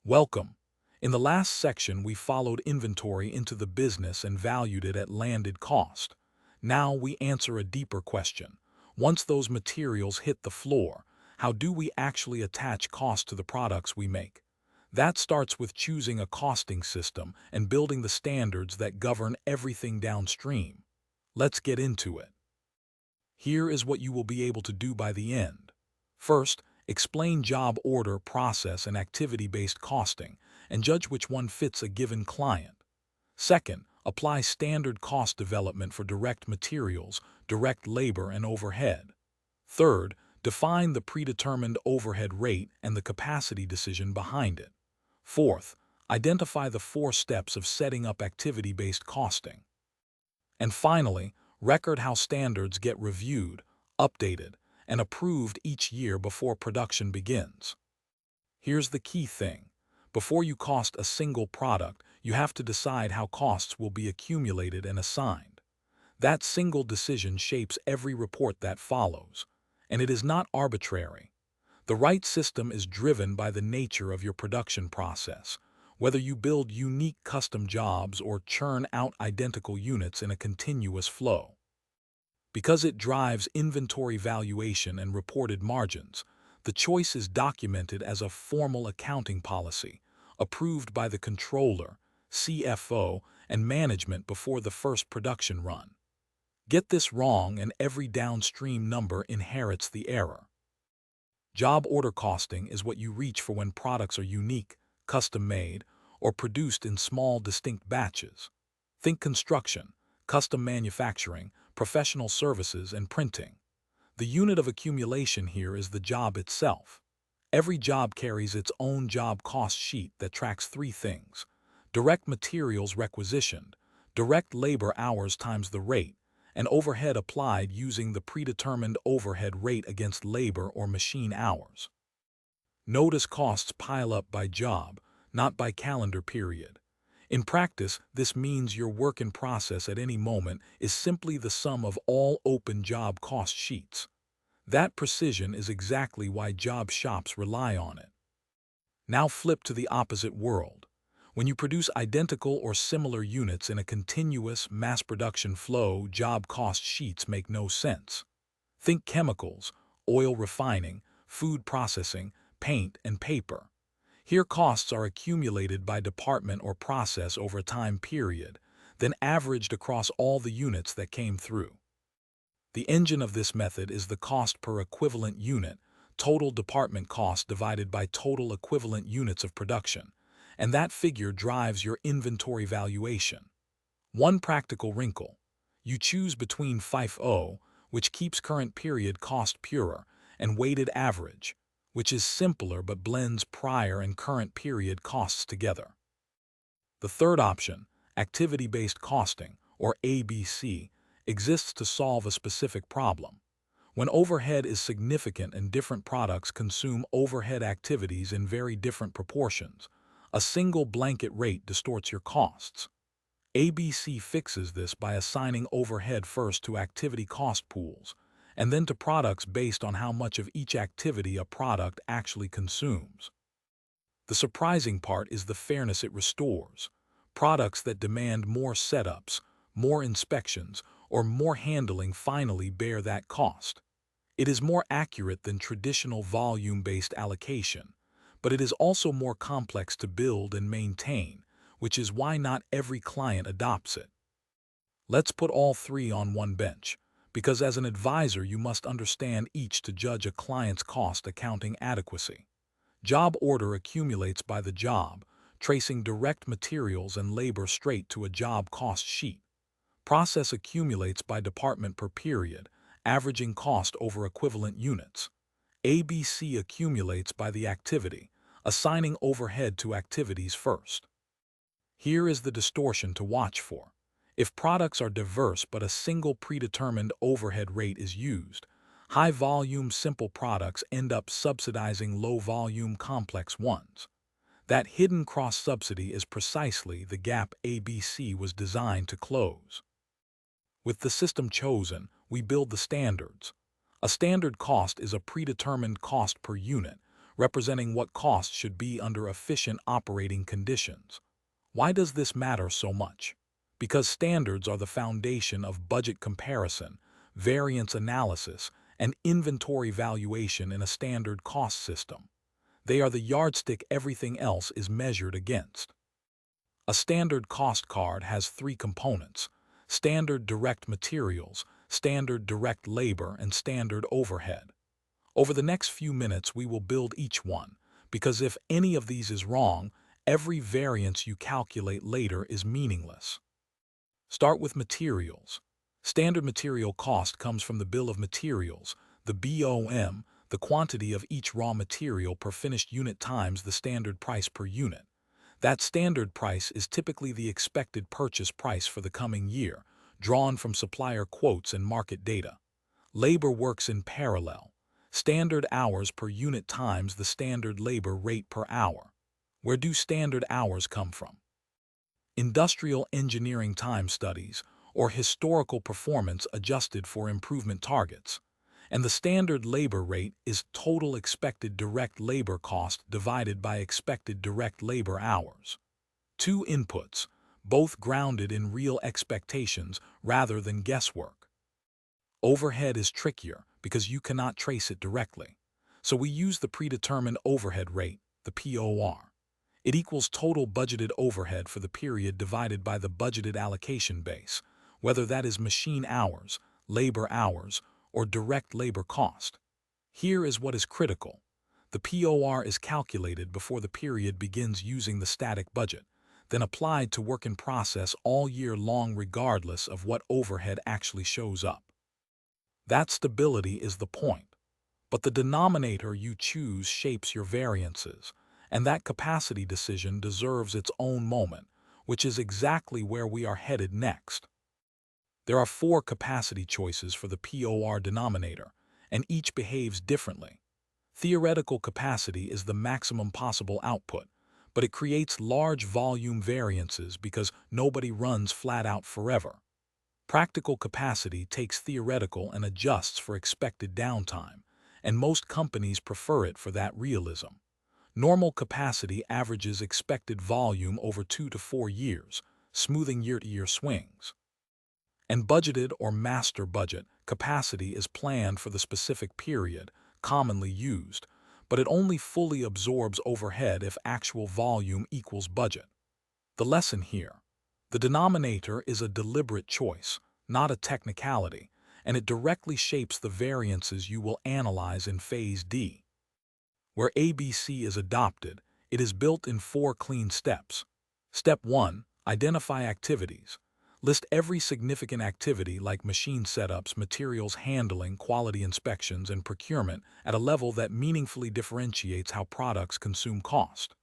Welcome. In the last section, we followed inventory into the business and valued it at landed cost. Now we answer a deeper question. Once those materials hit the floor, how do we actually attach cost to the products we make? That starts with choosing a costing system and building the standards that govern everything downstream. Let's get into it. Here is what you will be able to do by the end. First, explain job order, process, and activity-based costing, and judge which one fits a given client. Second, apply standard cost development for direct materials, direct labor, and overhead. Third, define the predetermined overhead rate and the capacity decision behind it. Fourth, identify the 4 steps of setting up activity-based costing. And finally, record how standards get reviewed, updated, and approved each year before production begins. Here's the key thing. Before you cost a single product, you have to decide how costs will be accumulated and assigned. That single decision shapes every report that follows, and it is not arbitrary. The right system is driven by the nature of your production process, whether you build unique custom jobs or churn out identical units in a continuous flow. Because it drives inventory valuation and reported margins, the choice is documented as a formal accounting policy, approved by the controller, CFO, and management before the first production run. Get this wrong and every downstream number inherits the error. Job order costing is what you reach for when products are unique, custom-made, or produced in small, distinct batches. Think construction, custom manufacturing, professional services, and printing. The unit of accumulation here is the job itself. Every job carries its own job cost sheet that tracks 3 things: direct materials requisitioned, direct labor hours times the rate, and overhead applied using the predetermined overhead rate against labor or machine hours. Notice costs pile up by job, not by calendar period. In practice, this means your work in process at any moment is simply the sum of all open job cost sheets. That precision is exactly why job shops rely on it. Now flip to the opposite world. When you produce identical or similar units in a continuous mass production flow, job cost sheets make no sense. Think chemicals, oil refining, food processing, paint, and paper. Here costs are accumulated by department or process over a time period, then averaged across all the units that came through. The engine of this method is the cost per equivalent unit, total department cost divided by total equivalent units of production, and that figure drives your inventory valuation. One practical wrinkle: you choose between FIFO, which keeps current period cost pure, and weighted average, which is simpler but blends prior and current period costs together. The third option, activity-based costing, or ABC, exists to solve a specific problem. When overhead is significant and different products consume overhead activities in very different proportions, a single blanket rate distorts your costs. ABC fixes this by assigning overhead first to activity cost pools, and then to products based on how much of each activity a product actually consumes. The surprising part is the fairness it restores. Products that demand more setups, more inspections, or more handling finally bear that cost. It is more accurate than traditional volume-based allocation, but it is also more complex to build and maintain, which is why not every client adopts it. Let's put all 3 on one bench, because as an advisor you must understand each to judge a client's cost accounting adequacy. Job order accumulates by the job, tracing direct materials and labor straight to a job cost sheet. Process accumulates by department per period, averaging cost over equivalent units. ABC accumulates by the activity, assigning overhead to activities first. Here is the distortion to watch for. If products are diverse but a single predetermined overhead rate is used, high-volume simple products end up subsidizing low-volume complex ones. That hidden cross-subsidy is precisely the gap ABC was designed to close. With the system chosen, we build the standards. A standard cost is a predetermined cost per unit, representing what costs should be under efficient operating conditions. Why does this matter so much? Because standards are the foundation of budget comparison, variance analysis, and inventory valuation in a standard cost system. They are the yardstick everything else is measured against. A standard cost card has three components: standard direct materials, standard direct labor, and standard overhead. Over the next few minutes, we will build each one, because if any of these is wrong, every variance you calculate later is meaningless. Start with materials. Standard material cost comes from the bill of materials, the BOM, the quantity of each raw material per finished unit times the standard price per unit. That standard price is typically the expected purchase price for the coming year, drawn from supplier quotes and market data. Labor works in parallel. Standard hours per unit times the standard labor rate per hour. Where do standard hours come from? Industrial engineering time studies, or historical performance adjusted for improvement targets. And the standard labor rate is total expected direct labor cost divided by expected direct labor hours. Two inputs, both grounded in real expectations rather than guesswork. Overhead is trickier because you cannot trace it directly. So we use the predetermined overhead rate, the POR. It equals total budgeted overhead for the period divided by the budgeted allocation base, whether that is machine hours, labor hours, or direct labor cost. Here is what is critical. The POR is calculated before the period begins using the static budget, then applied to work in process all year long regardless of what overhead actually shows up. That stability is the point. But the denominator you choose shapes your variances, and that capacity decision deserves its own moment, which is exactly where we are headed next. There are four capacity choices for the POR denominator, and each behaves differently. Theoretical capacity is the maximum possible output, but it creates large volume variances because nobody runs flat out forever. Practical capacity takes theoretical and adjusts for expected downtime, and most companies prefer it for that realism. Normal capacity averages expected volume over 2 to 4 years, smoothing year-to-year swings. And budgeted or master budget capacity is planned for the specific period, commonly used, but it only fully absorbs overhead if actual volume equals budget. The lesson here: the denominator is a deliberate choice, not a technicality, and it directly shapes the variances you will analyze in Phase D. Where ABC is adopted, it is built in 4 clean steps. Step 1. Identify activities. List every significant activity like machine setups, materials handling, quality inspections, and procurement at a level that meaningfully differentiates how products consume cost.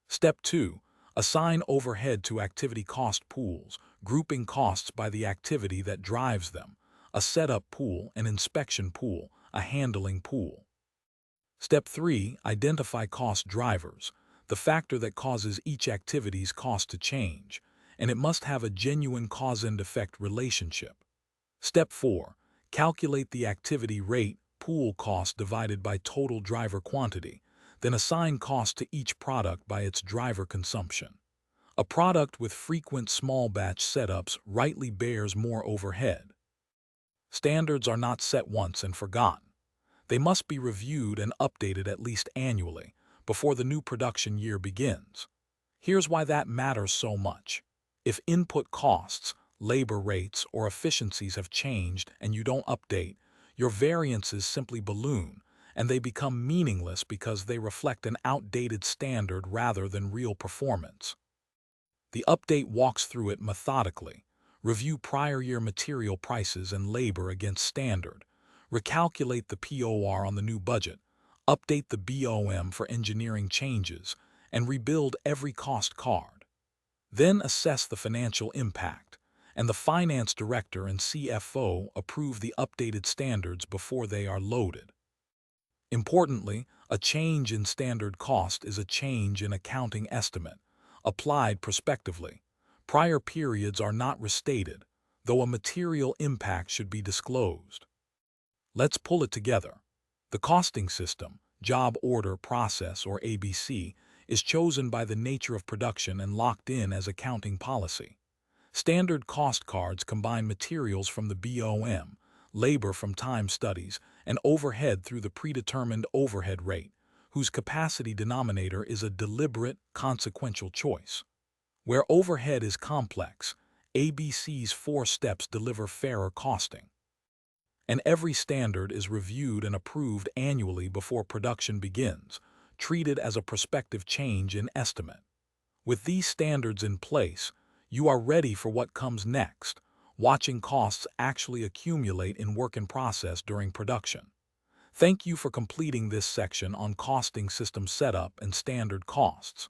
Step 2. Assign overhead to activity cost pools, grouping costs by the activity that drives them: a setup pool, an inspection pool, a handling pool. Step 3. Identify cost drivers, the factor that causes each activity's cost to change, and it must have a genuine cause-and-effect relationship. Step 4. Calculate the activity rate, pool cost divided by total driver quantity, then assign cost to each product by its driver consumption. A product with frequent small batch setups rightly bears more overhead. Standards are not set once and forgotten. They must be reviewed and updated at least annually before the new production year begins. Here's why that matters so much. If input costs, labor rates, or efficiencies have changed and you don't update, your variances simply balloon, and they become meaningless because they reflect an outdated standard rather than real performance. The update walks through it methodically. Review prior year material prices and labor against standard. Recalculate the POR on the new budget. Update the BOM for engineering changes, and rebuild every cost card. Then assess the financial impact, and the finance director and CFO approve the updated standards before they are loaded. Importantly, a change in standard cost is a change in accounting estimate, applied prospectively. Prior periods are not restated, though a material impact should be disclosed. Let's pull it together. The costing system, job order process or ABC, is chosen by the nature of production and locked in as accounting policy. Standard cost cards combine materials from the BOM, labor from time studies, and overhead through the predetermined overhead rate, whose capacity denominator is a deliberate, consequential choice. Where overhead is complex, ABC's 4 steps deliver fairer costing. And every standard is reviewed and approved annually before production begins, treated as a prospective change in estimate. With these standards in place, you are ready for what comes next, watching costs actually accumulate in work in process during production. Thank you for completing this section on costing system setup and standard costs.